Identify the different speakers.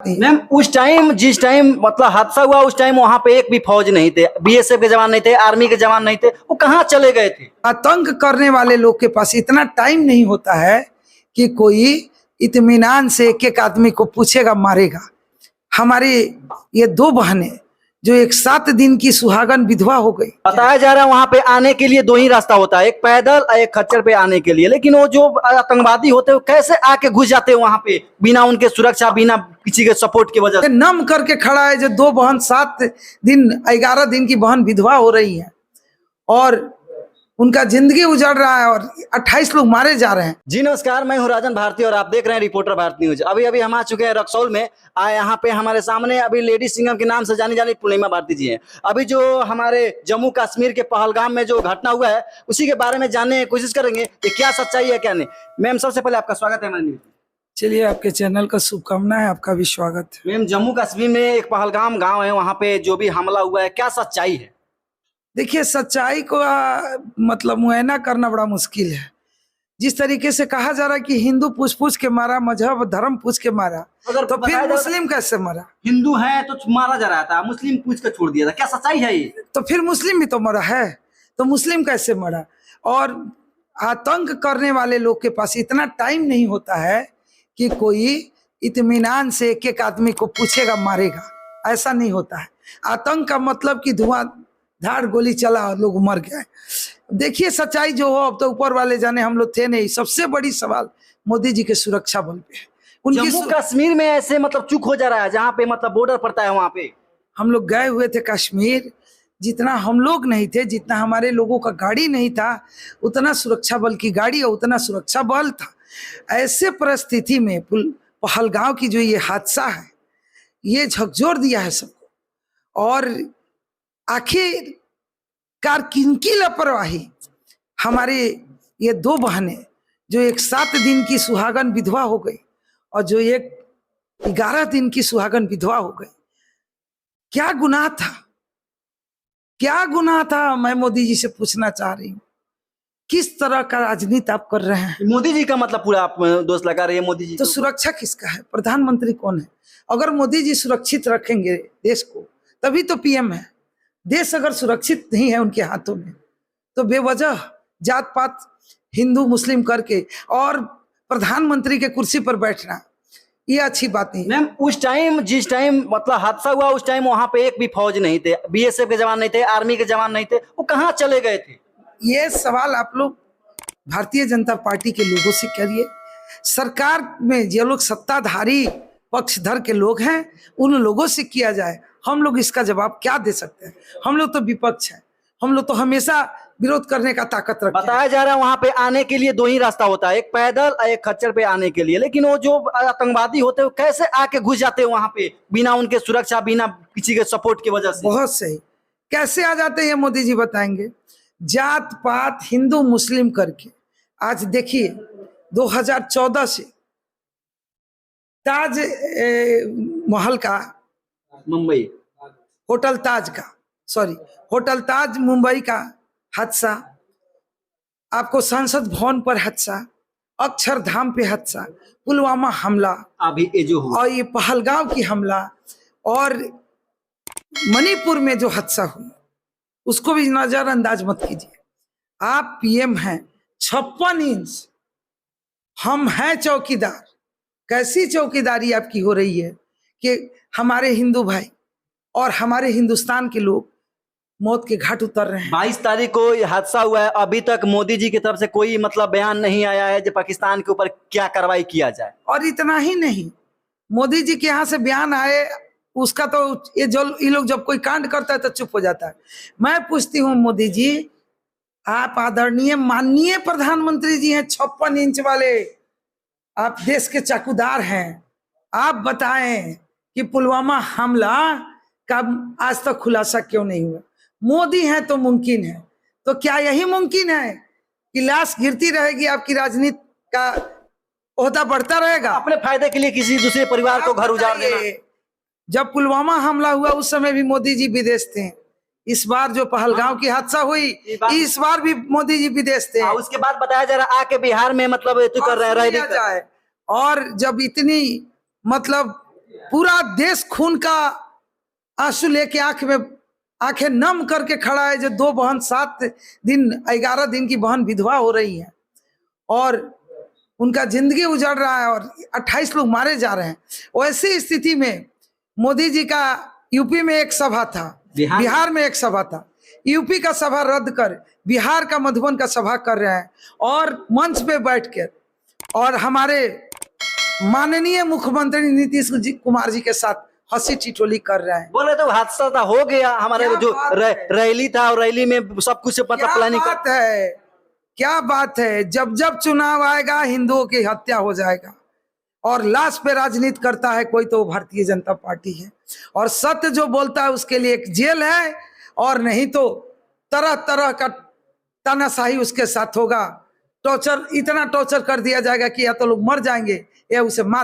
Speaker 1: नहीं।
Speaker 2: मैम उस टाइम जिस टाइम मतलब हादसा हुआ उस टाइम वहाँ पे एक भी फौज नहीं थे, बीएसएफ के जवान नहीं थे, आर्मी के जवान नहीं थे, वो कहाँ चले गए थे?
Speaker 1: आतंक करने वाले लोग के पास इतना टाइम नहीं होता है कि कोई इत्मीनान से एक एक आदमी को पूछेगा, मारेगा। हमारी ये दो बहनें जो एक 7 दिन की सुहागन विधवा हो गई।
Speaker 2: बताया जा रहा है वहाँ पे आने के लिए 2 ही रास्ता होता है, एक पैदल और एक खच्चर पे आने के लिए, लेकिन वो जो आतंकवादी होते हैं कैसे आके घुस जाते हैं वहाँ पे बिना उनके सुरक्षा, बिना किसी के सपोर्ट की वजह से?
Speaker 1: नम करके खड़ा है जो 2 बहन 7 दिन 11 दिन की बहन विधवा हो रही है और उनका जिंदगी उजड़ रहा है और 28 लोग मारे जा रहे हैं।
Speaker 2: जी नमस्कार, मैं हूं राजन भारती और आप देख रहे हैं रिपोर्टर भारत न्यूज। अभी हम आ चुके हैं रक्सौल में। यहाँ पे हमारे सामने अभी लेडी सिंघम के नाम से जानी जानी पूर्णिमा भारती जी हैं। अभी जो हमारे जम्मू कश्मीर के पहलगाम में जो घटना हुआ है उसी के बारे में जानने की कोशिश करेंगे कि क्या सच्चाई है क्या नहीं। मैम सबसे पहले आपका स्वागत है हमारे न्यूज।
Speaker 1: चलिए, आपके चैनल का शुभकामना है, आपका भी स्वागत है।
Speaker 2: मैम जम्मू कश्मीर में एक पहलगाम गाँव है, वहाँ पे जो भी हमला हुआ है क्या सच्चाई है?
Speaker 1: देखिए, सच्चाई को मतलब मुआयना करना बड़ा मुश्किल है। जिस तरीके से कहा जा रहा है कि हिंदू पूछ पूछ के मारा, मजहब धर्म पूछ के मारा, तो फिर मुस्लिम कैसे मरा?
Speaker 2: हिंदू है तो मारा जा रहा था, मुस्लिम पूछ कर छोड़ दिया था, क्या सच्चाई है ये?
Speaker 1: तो फिर मुस्लिम भी तो मरा है, तो मुस्लिम कैसे मरा? और आतंक करने वाले लोग के पास इतना टाइम नहीं होता है कि कोई इत्मीनान से एक एक आदमी को पूछेगा, मारेगा। ऐसा नहीं होता है। आतंक का मतलब कि धुआंधार गोली चला और लोग मर गए। देखिए, सच्चाई जो हो अब तो ऊपर वाले जाने, हम लोग थे नहीं। सबसे बड़ी सवाल मोदी जी के सुरक्षा बल पे है। उनकी
Speaker 2: जम्मू कश्मीर में ऐसे मतलब चूक हो जा रहा है जहाँ पे मतलब बॉर्डर पड़ता है वहाँ पे।
Speaker 1: हम लोग गए हुए थे कश्मीर, जितना हम लोग नहीं थे, जितना हमारे लोगों का गाड़ी नहीं था, उतना सुरक्षा बल की गाड़ी और उतना सुरक्षा बल था। ऐसे परिस्थिति में पहलगाम की जो ये हादसा है, ये झकझोर दिया है सबको। और आखिरकार किनकी लापरवाही? हमारे ये 2 बहनें जो एक 7 दिन की सुहागन विधवा हो गई और जो एक 11 दिन की सुहागन विधवा हो गई। क्या गुनाह था? क्या गुनाह था? मैं मोदी जी से पूछना चाह रही हूँ, किस तरह का राजनीति आप कर रहे हैं?
Speaker 2: मोदी जी का मतलब पूरा आप दोष लगा रहे हैं मोदी जी
Speaker 1: तो सुरक्षा किसका है? प्रधानमंत्री कौन है? अगर मोदी जी सुरक्षित रखेंगे देश को तभी तो पीएम है। देश अगर सुरक्षित नहीं है उनके हाथों में तो बेवजह जात पात हिंदू मुस्लिम करके और प्रधानमंत्री के कुर्सी पर बैठना, ये अच्छी बात नहीं।
Speaker 2: मैम उस टाइम जिस टाइम मतलब हादसा हुआ उस टाइम वहाँ पे एक भी फौज नहीं थे, बीएसएफ के जवान नहीं थे, आर्मी के जवान नहीं थे, वो कहाँ चले गए थे?
Speaker 1: ये सवाल आप लोग भारतीय जनता पार्टी के लोगों से करिए। सरकार में जो लोग सत्ताधारी पक्षधर के लोग हैं उन लोगों से किया जाए। हम लोग इसका जवाब क्या दे सकते हैं? हम लोग तो विपक्ष हैं, हम लोग तो हमेशा विरोध करने का ताकत रखते हैं।
Speaker 2: बताया जा रहा है वहाँ पे आने के लिए 2 ही रास्ता होता है, एक पैदल और एक खच्चर पे आने के लिए, लेकिन वो जो आतंकवादी होते हैं कैसे आके घुस जाते हैं वहाँ पे बिना उनके सुरक्षा, बिना किसी के सपोर्ट की वजह से?
Speaker 1: बहुत सही। कैसे आ जाते हैं मोदी जी बताएंगे। जात पात हिंदू मुस्लिम करके आज देखिए 2014 से ताज महल का,
Speaker 2: मुंबई
Speaker 1: होटल ताज मुंबई का हादसा, आपको संसद भवन पर हादसा, अक्षरधाम पे हादसा, पुलवामा हमला,
Speaker 2: अभी ये जो हुआ
Speaker 1: और ये पहलगाम की हमला, और मणिपुर में जो हादसा हुआ उसको भी नजरअंदाज मत कीजिए। आप पीएम हैं, 56 इंच, हम हैं चौकीदार। कैसी चौकीदारी आपकी हो रही है कि हमारे हिंदू भाई और हमारे हिंदुस्तान के लोग मौत के घाट उतर रहे हैं।
Speaker 2: 22 तारीख को ये हादसा हुआ है, अभी तक मोदी जी की तरफ से कोई मतलब बयान नहीं आया है जो पाकिस्तान के ऊपर क्या कार्रवाई किया जाए।
Speaker 1: और इतना ही नहीं, मोदी जी के यहाँ से बयान आए उसका तो ये लोग जब कोई कांड करता है तो चुप हो जाता है। मैं पूछती हूँ मोदी जी, आप आदरणीय माननीय प्रधानमंत्री जी हैं, 56 इंच वाले, आप देश के चाकूदार हैं। आप बताएं कि पुलवामा हमला का आज तक खुलासा क्यों नहीं हुआ? मोदी हैं तो मुमकिन है। तो क्या यही मुमकिन है कि लाश गिरती रहेगी, आपकी राजनीति का ओहदा बढ़ता रहेगा?
Speaker 2: अपने फायदे के लिए किसी दूसरे परिवार को घर उजाड़ देना।
Speaker 1: जब पुलवामा हमला हुआ उस समय भी मोदी जी विदेश थे। इस बार जो पहलगाम की हादसा हुई इस बार भी मोदी जी विदेश थे।
Speaker 2: उसके बाद बताया जा रहा है आके बिहार में मतलब कर रहे हैं।
Speaker 1: और जब इतनी मतलब पूरा देश खून का आंसू लेके आंखें नम करके खड़ा है। जो 2 बहन 7 दिन 11 दिन की बहन विधवा हो रही है और उनका जिंदगी उजड़ रहा है और 28 लोग मारे जा रहे हैं। वैसी स्थिति में मोदी जी का यूपी में एक सभा था, बिहार में एक सभा था, यूपी का सभा रद्द कर बिहार का मधुबन का सभा कर रहे हैं और मंच पे बैठ कर और हमारे माननीय मुख्यमंत्री नीतीश कुमार जी के साथ हंसी ठिठोली कर रहे हैं।
Speaker 2: बोले तो हादसा था, हो गया हमारे
Speaker 1: क्या
Speaker 2: जो
Speaker 1: बात है?
Speaker 2: रैली था और रैली में सब कुछ मतलब
Speaker 1: क्या
Speaker 2: प्लानिंग
Speaker 1: बात है, क्या बात है। जब जब चुनाव आएगा हिंदुओं की हत्या हो जाएगा और लाश पे राजनीति करता है कोई तो भारतीय जनता पार्टी है और सत्य जो बोलता है उसके लिए एक जेल है और नहीं तो तरह तरह का तानाशाही उसके साथ होगा। टॉर्चर, इतना टॉर्चर कर दिया जाएगा कि या तो लोग मर जाएंगे या उसे मार